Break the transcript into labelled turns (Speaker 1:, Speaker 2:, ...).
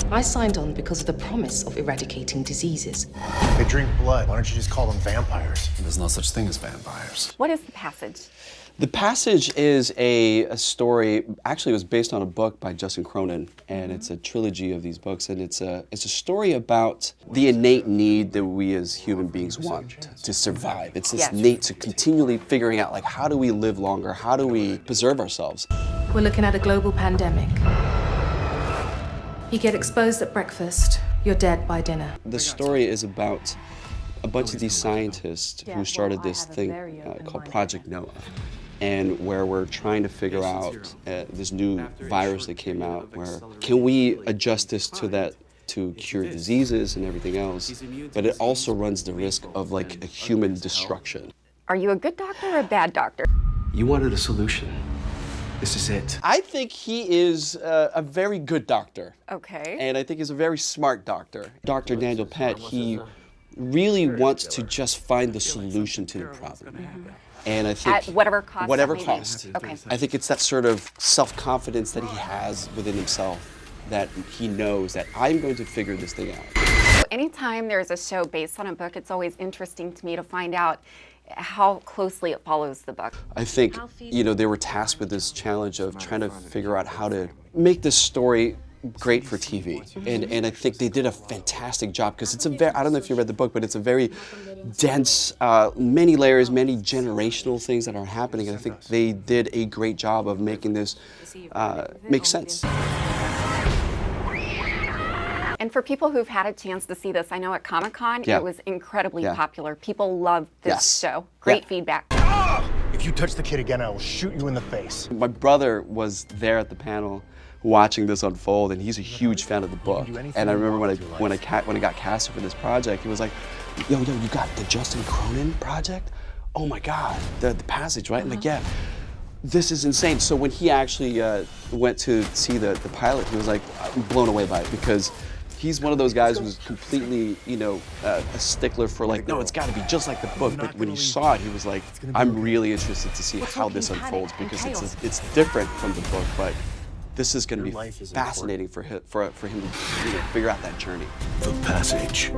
Speaker 1: I signed on because of the promise of eradicating diseases.
Speaker 2: They drink blood. Why don't you just call them vampires?
Speaker 3: There's no such thing as vampires.
Speaker 4: What is The Passage?
Speaker 5: The Passage is a story, actually it was based on a book by Justin Cronin, and it's a trilogy of these books, and it's a story about the innate need that we as human beings want to survive. It's this innate to continually figuring out, like, how do we live longer? How do we preserve ourselves?
Speaker 1: We're looking at a global pandemic. You get exposed at breakfast, you're dead by dinner.
Speaker 5: The story is about a bunch of these scientists who started this thing called Project Noah, and where we're trying to figure out this new virus that came out, where can we adjust this to cure diseases and everything else, but it also runs the risk of like a human destruction.
Speaker 4: Are you a good doctor or a bad doctor?
Speaker 3: You wanted a solution. This is it.
Speaker 5: I think he is a very good doctor.
Speaker 4: Okay.
Speaker 5: And I think he's a very smart doctor. Dr. Daniel Pett, he really wants to just find the solution to the problem. And I think
Speaker 4: at whatever cost.
Speaker 5: Whatever cost.
Speaker 4: Okay.
Speaker 5: I think it's that sort of self-confidence that he has within himself, that he knows that I'm going to figure this thing out.
Speaker 4: Anytime there's a show based on a book, it's always interesting to me to find out how closely it follows the book.
Speaker 5: I think, you know, they were tasked with this challenge of trying to figure out how to make this story great for TV. And I think they did a fantastic job, because it's a very, I don't know if you read the book, but it's a very dense, many layers, many generational things that are happening. And I think they did a great job of making this make sense.
Speaker 4: And for people who've had a chance to see this, I know at Comic-Con it was incredibly popular. People loved this show. Great feedback.
Speaker 2: If you touch the kid again, I will shoot you in the face.
Speaker 5: My brother was there at the panel watching this unfold, and he's a huge fan of the book. And I remember when I got casted for this project, he was like, yo, you got the Justin Cronin project? Oh my God, the Passage, right? I'm like, yeah. This is insane. So when he actually went to see the pilot, he was like blown away by it, because he's one of those guys who's completely, you know, a stickler for like, no, it's got to be just like the book. But when he saw it, he was like, I'm really interested to see how this unfolds, because it's different from the book, but this is going to be fascinating for him to, you know, figure out that journey.
Speaker 6: The Passage.